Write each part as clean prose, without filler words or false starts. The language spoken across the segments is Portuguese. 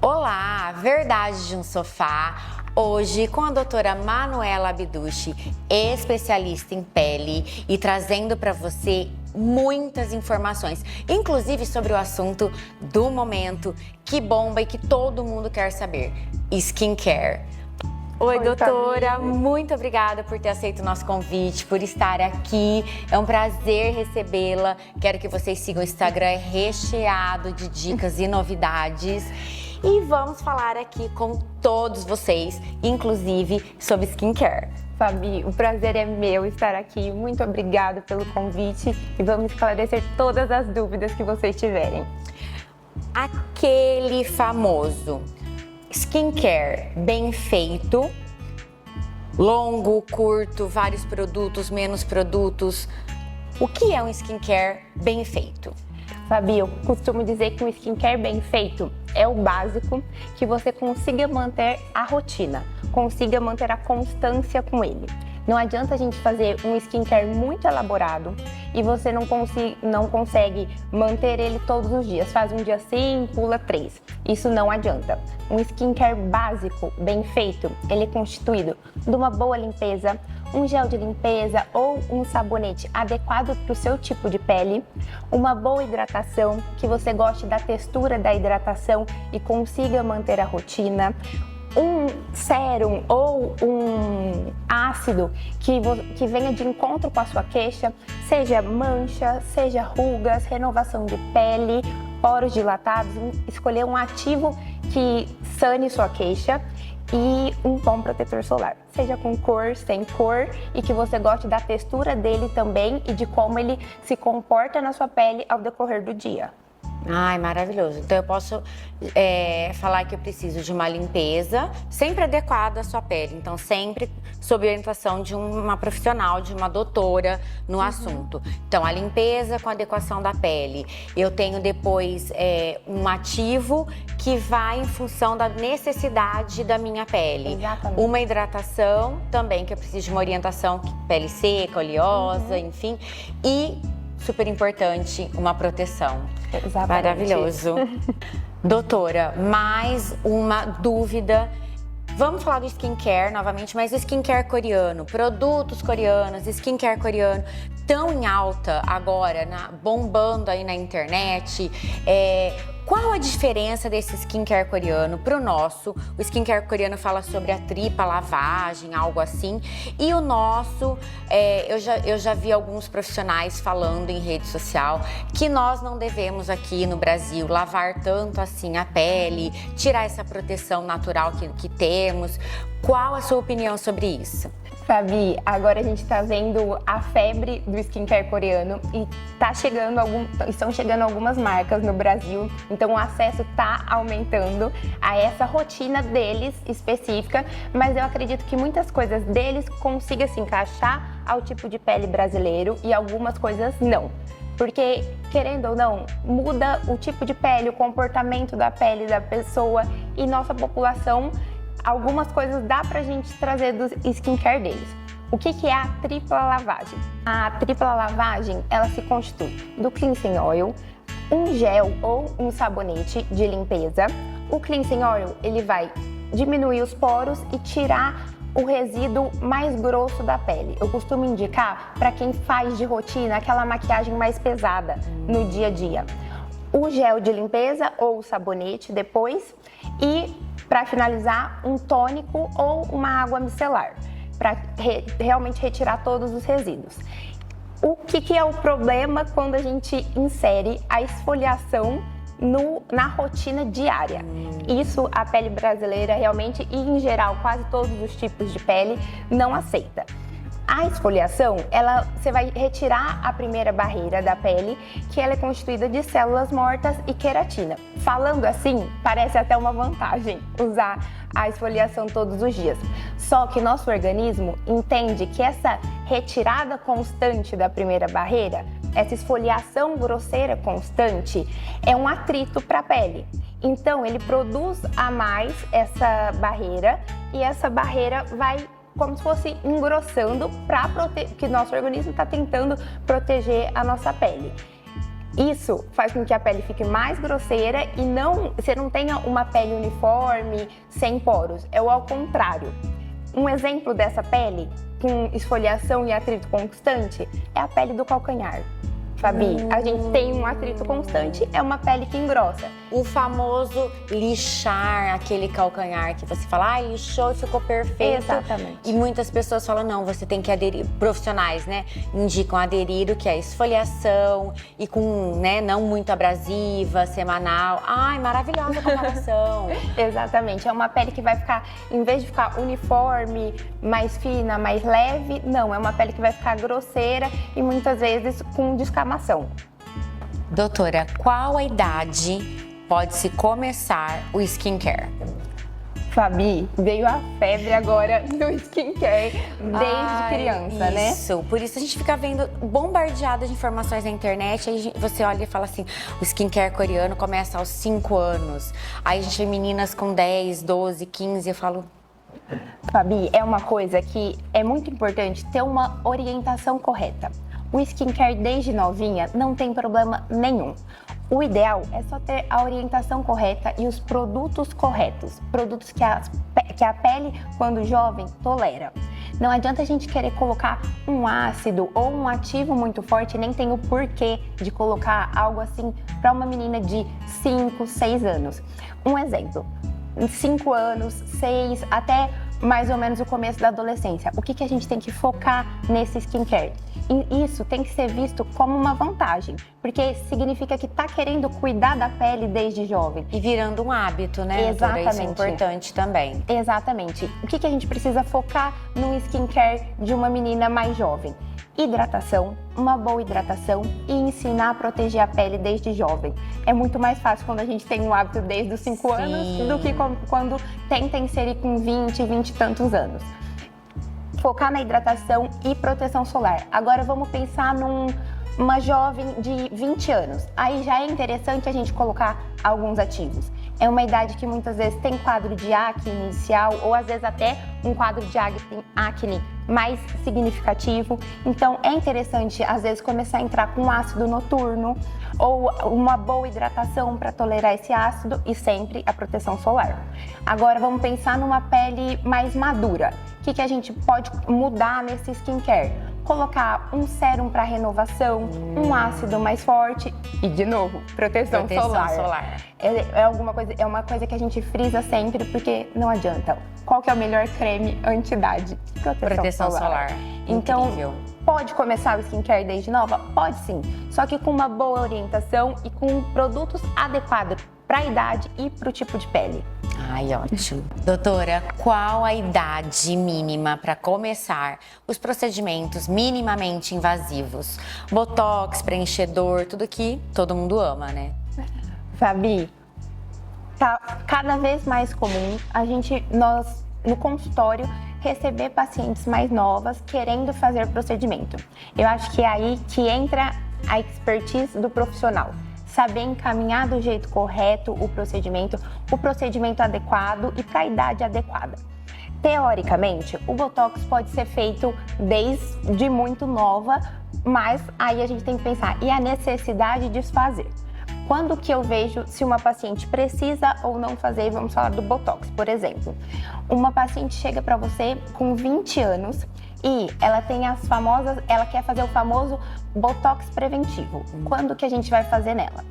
Olá, Verdade de um Sofá. Hoje com a doutora Manuela Abduche, especialista em pele, e trazendo para você muitas informações, inclusive sobre o assunto do momento, que bomba e que todo mundo quer saber: skincare. Oi, doutora, muito obrigada por ter aceito o nosso convite, por estar aqui. É um prazer recebê-la. Quero que vocês sigam o Instagram, é recheado de dicas e novidades. E vamos falar aqui com todos vocês, inclusive sobre skincare. Fabi, o prazer é meu estar aqui. Muito obrigada pelo convite e vamos esclarecer todas as dúvidas que vocês tiverem. Aquele famoso skincare bem feito, longo, curto, vários produtos, menos produtos. O que é um skincare bem feito? Fabi, eu costumo dizer que um skincare bem feito é o básico, que você consiga manter a rotina, consiga manter a constância com ele. Não adianta a gente fazer um skincare muito elaborado e você não consegue manter ele todos os dias. Faz um dia sim, pula 3. Isso não adianta. Um skincare básico, bem feito, ele é constituído de uma boa limpeza, um gel de limpeza ou um sabonete adequado para o seu tipo de pele, uma boa hidratação, que você goste da textura da hidratação e consiga manter a rotina, um sérum ou um ácido que venha de encontro com a sua queixa, seja mancha, seja rugas, renovação de pele, poros dilatados, escolher um ativo que sane sua queixa e um bom protetor solar, seja com cor, sem cor, e que você goste da textura dele também e de como ele se comporta na sua pele ao decorrer do dia. Ai, maravilhoso. Então eu posso falar que eu preciso de uma limpeza sempre adequada à sua pele. Então sempre sob orientação de uma profissional, de uma doutora no assunto. Então a limpeza com adequação da pele. Eu tenho depois um ativo que vai em função da necessidade da minha pele. Exatamente. Uma hidratação também, que eu preciso de uma orientação, pele seca, oleosa, enfim. E super importante, uma proteção. Exatamente. Maravilhoso. Doutora, mais uma dúvida. Vamos falar do skincare novamente, mas o skincare coreano, produtos coreanos, skincare coreano, tão em alta agora, bombando aí na internet. Qual a diferença desse skincare coreano para o nosso? O skincare coreano fala sobre a tripla lavagem, algo assim. E o nosso, eu já vi alguns profissionais falando em rede social que nós não devemos aqui no Brasil lavar tanto assim a pele, tirar essa proteção natural que temos. Qual a sua opinião sobre isso? Fabi, agora a gente está vendo a febre do skincare coreano e estão chegando algumas marcas no Brasil, então o acesso está aumentando a essa rotina deles específica, mas eu acredito que muitas coisas deles consigam se encaixar ao tipo de pele brasileiro e algumas coisas não. Porque, querendo ou não, muda o tipo de pele, o comportamento da pele da pessoa e nossa população. Algumas coisas dá pra gente trazer do skincare deles. O que é a tripla lavagem? A tripla lavagem, ela se constitui do cleansing oil, um gel ou um sabonete de limpeza. O cleansing oil, ele vai diminuir os poros e tirar o resíduo mais grosso da pele. Eu costumo indicar para quem faz de rotina aquela maquiagem mais pesada no dia a dia. O gel de limpeza ou o sabonete depois e, para finalizar, um tônico ou uma água micelar, para realmente retirar todos os resíduos. O que é o problema quando a gente insere a esfoliação na rotina diária? Isso a pele brasileira realmente, e em geral quase todos os tipos de pele, não aceita. A esfoliação, você vai retirar a primeira barreira da pele, que ela é constituída de células mortas e queratina. Falando assim, parece até uma vantagem usar a esfoliação todos os dias. Só que nosso organismo entende que essa retirada constante da primeira barreira, essa esfoliação grosseira constante, é um atrito para a pele. Então, ele produz a mais essa barreira e essa barreira vai como se fosse engrossando para proteger, que nosso organismo está tentando proteger a nossa pele. Isso faz com que a pele fique mais grosseira e você não tenha uma pele uniforme, sem poros. É o ao contrário. Um exemplo dessa pele com esfoliação e atrito constante é a pele do calcanhar. Fabi, a gente tem um atrito constante, é uma pele que engrossa. O famoso lixar aquele calcanhar que você fala, lixou e ficou perfeito. Exatamente. E muitas pessoas falam, não, você tem que aderir, profissionais, né, indicam aderir o que é esfoliação e com, né, não muito abrasiva, semanal. Ai, maravilhosa a comparação. Exatamente, é uma pele que vai ficar, em vez de ficar uniforme, mais fina, mais leve, não, é uma pele que vai ficar grosseira e muitas vezes com descamação. Doutora, qual a idade pode-se começar o skincare? Fabi, veio a febre agora do skincare desde criança, né? Isso, por isso a gente fica vendo bombardeada de informações na internet, aí você olha e fala assim, o skincare coreano começa aos 5 anos, aí a gente vê meninas com 10, 12, 15, eu falo... Fabi, é uma coisa que é muito importante ter uma orientação correta. O skincare desde novinha não tem problema nenhum. O ideal é só ter a orientação correta e os produtos corretos. Produtos que a pele, quando jovem, tolera. Não adianta a gente querer colocar um ácido ou um ativo muito forte, nem tem o porquê de colocar algo assim para uma menina de 5, 6 anos. Um exemplo, 5 anos, 6, até mais ou menos o começo da adolescência. O que a gente tem que focar nesse skincare? E isso tem que ser visto como uma vantagem, porque significa que está querendo cuidar da pele desde jovem. E virando um hábito, né? Exatamente. Isso é importante também. Exatamente. O que a gente precisa focar no skincare de uma menina mais jovem? Hidratação, uma boa hidratação e ensinar a proteger a pele desde jovem. É muito mais fácil quando a gente tem um hábito desde os 5 anos do que quando tenta inserir com 20 e tantos anos. Focar na hidratação e proteção solar. Agora vamos pensar numa jovem de 20 anos. Aí já é interessante a gente colocar alguns ativos. É uma idade que muitas vezes tem quadro de acne inicial ou às vezes até um quadro de acne mais significativo. Então é interessante às vezes começar a entrar com ácido noturno ou uma boa hidratação para tolerar esse ácido e sempre a proteção solar. Agora vamos pensar numa pele mais madura. O que a gente pode mudar nesse skincare? Colocar um sérum para renovação, um ácido mais forte e, de novo, proteção solar. É uma coisa que a gente frisa sempre porque não adianta. Qual que é o melhor creme anti-idade? Proteção solar. Então, incrível. Pode começar o skincare desde nova? Pode sim, só que com uma boa orientação e com produtos adequados para a idade e para o tipo de pele. Ai, ótimo. Doutora, qual a idade mínima para começar os procedimentos minimamente invasivos? Botox, preenchedor, tudo que todo mundo ama, né? Fabi, tá cada vez mais comum nós no consultório receber pacientes mais novas querendo fazer procedimento. Eu acho que é aí que entra a expertise do profissional. Saber encaminhar do jeito correto o procedimento adequado e para a idade adequada. Teoricamente, o Botox pode ser feito desde muito nova, mas aí a gente tem que pensar, e a necessidade de fazer? Quando que eu vejo se uma paciente precisa ou não fazer, vamos falar do Botox, por exemplo. Uma paciente chega para você com 20 anos e ela quer fazer o famoso Botox preventivo. Quando que a gente vai fazer nela?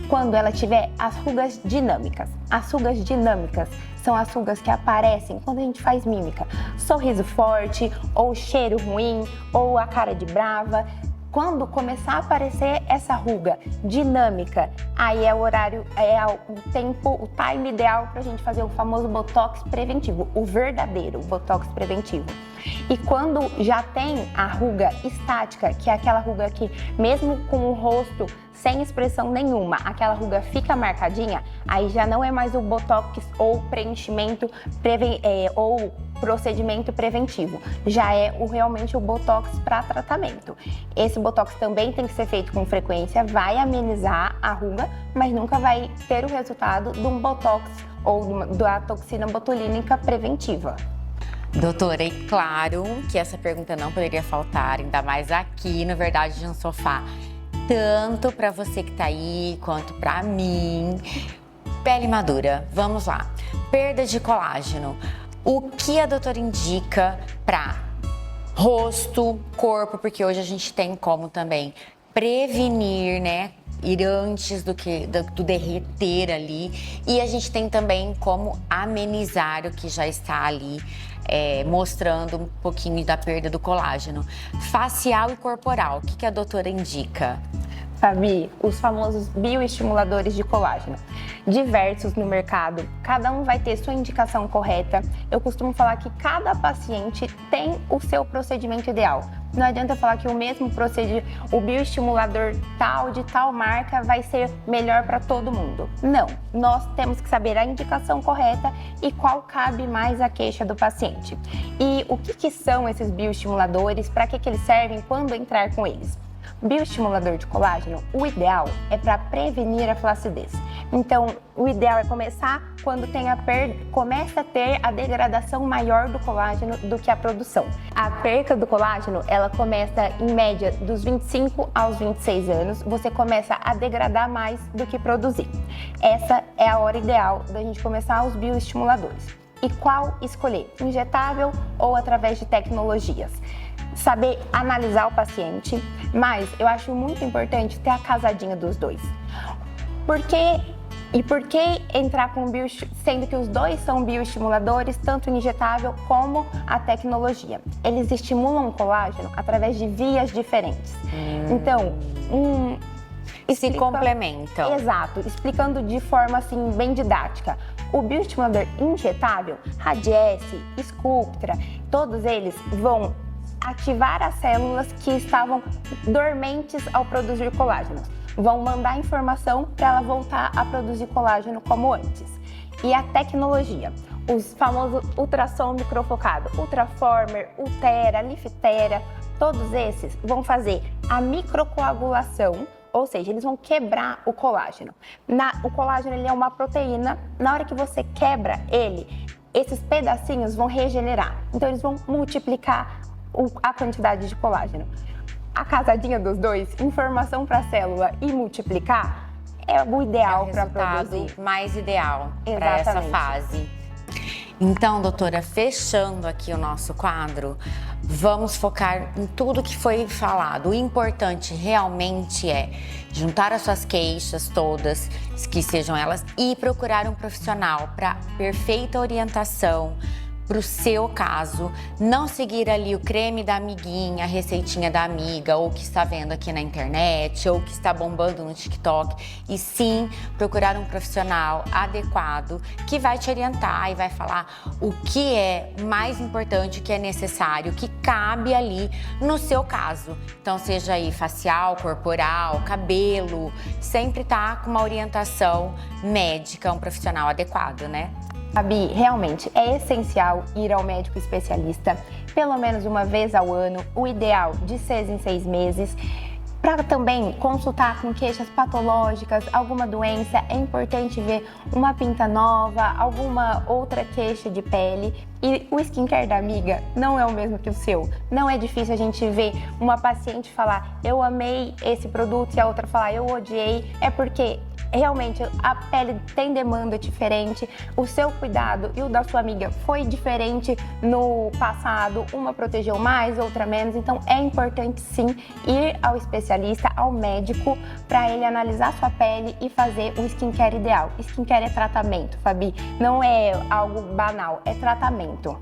Quando ela tiver as rugas dinâmicas. As rugas dinâmicas são as rugas que aparecem quando a gente faz mímica. Sorriso forte, ou cheiro ruim, ou a cara de brava. Quando começar a aparecer essa ruga dinâmica, aí é o horário, o time ideal para a gente fazer o famoso Botox preventivo, o verdadeiro Botox preventivo. E quando já tem a ruga estática, que é aquela ruga que mesmo com o rosto sem expressão nenhuma, aquela ruga fica marcadinha, aí já não é mais o Botox ou preenchimento ou procedimento preventivo, já é realmente o Botox para tratamento. Esse Botox também tem que ser feito com frequência, vai amenizar a ruga, mas nunca vai ter o resultado de um Botox ou da toxina botulínica preventiva. Doutora, e claro que essa pergunta não poderia faltar, ainda mais aqui no Verdade de um Sofá. tanto para você que tá aí, quanto para mim. Pele madura, vamos lá. Perda de colágeno. O que a doutora indica para rosto, corpo, porque hoje a gente tem como também prevenir, né? Ir antes do derreter ali. E a gente tem também como amenizar o que já está ali, mostrando um pouquinho da perda do colágeno. Facial e corporal, o que a doutora indica? Fabi, os famosos bioestimuladores de colágeno. Diversos no mercado, cada um vai ter sua indicação correta. Eu costumo falar que cada paciente tem o seu procedimento ideal. Não adianta falar que o mesmo procedimento, o bioestimulador tal de tal marca vai ser melhor para todo mundo. Não, nós temos que saber a indicação correta e qual cabe mais à queixa do paciente. E o que são esses bioestimuladores, para que eles servem, quando entrar com eles? Bioestimulador de colágeno, o ideal é para prevenir a flacidez. Então, o ideal é começar quando começa a ter a degradação maior do colágeno do que a produção. A perca do colágeno, ela começa em média dos 25 aos 26 anos, você começa a degradar mais do que produzir. Essa é a hora ideal da gente começar os bioestimuladores. E qual escolher? Injetável ou através de tecnologias? Saber analisar o paciente, mas eu acho muito importante ter a casadinha dos dois. Por que entrar com sendo que os dois são bioestimuladores, tanto o injetável como a tecnologia? Eles estimulam o colágeno através de vias diferentes. Então, se complementam. Exato, explicando de forma assim bem didática. O bioestimulador injetável, Radiesse, Sculptra, todos eles vão ativar as células que estavam dormentes ao produzir colágeno. Vão mandar informação para ela voltar a produzir colágeno como antes. E a tecnologia, os famosos ultrassom microfocado, Ultraformer, Ultera, Liftera, todos esses vão fazer a microcoagulação, ou seja, eles vão quebrar o colágeno. O colágeno ele é uma proteína, na hora que você quebra ele, esses pedacinhos vão regenerar. Então eles vão multiplicar a quantidade de colágeno. A casadinha dos dois, informação para a célula e multiplicar, é o ideal para produzir. Mais ideal para essa fase. Então, doutora, fechando aqui o nosso quadro, vamos focar em tudo que foi falado. O importante realmente é juntar as suas queixas todas, que sejam elas, e procurar um profissional para perfeita orientação para o seu caso. Não seguir ali o creme da amiguinha, a receitinha da amiga, ou que está vendo aqui na internet, ou que está bombando no TikTok, e sim procurar um profissional adequado que vai te orientar e vai falar o que é mais importante, o que é necessário, o que cabe ali no seu caso. Então, seja aí facial, corporal, cabelo, sempre tá com uma orientação médica, um profissional adequado, né? Fabi, realmente é essencial ir ao médico especialista pelo menos uma vez ao ano, o ideal de 6 em 6 meses. Para também consultar com queixas patológicas, alguma doença, é importante ver uma pinta nova, alguma outra queixa de pele. E o skincare da amiga não é o mesmo que o seu. Não é difícil a gente ver uma paciente falar, eu amei esse produto, e a outra falar, eu odiei. É porque realmente a pele tem demanda diferente, o seu cuidado e o da sua amiga foi diferente no passado, uma protegeu mais, outra menos, então é importante sim ir ao especialista, ao médico, para ele analisar a sua pele e fazer o skincare ideal. Skincare é tratamento, Fabi, não é algo banal, é tratamento.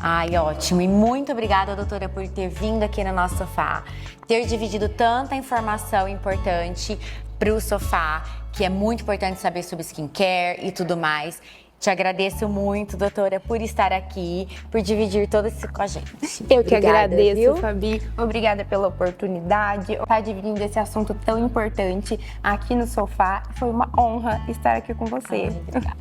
Ai, ótimo. E muito obrigada, doutora, por ter vindo aqui no nosso sofá, ter dividido tanta informação importante para o sofá, que é muito importante saber sobre skincare e tudo mais. Te agradeço muito, doutora, por estar aqui, por dividir tudo isso com a gente. Eu que agradeço, viu? Fabi. Obrigada pela oportunidade, estar dividindo esse assunto tão importante aqui no sofá. Foi uma honra estar aqui com você. Obrigada.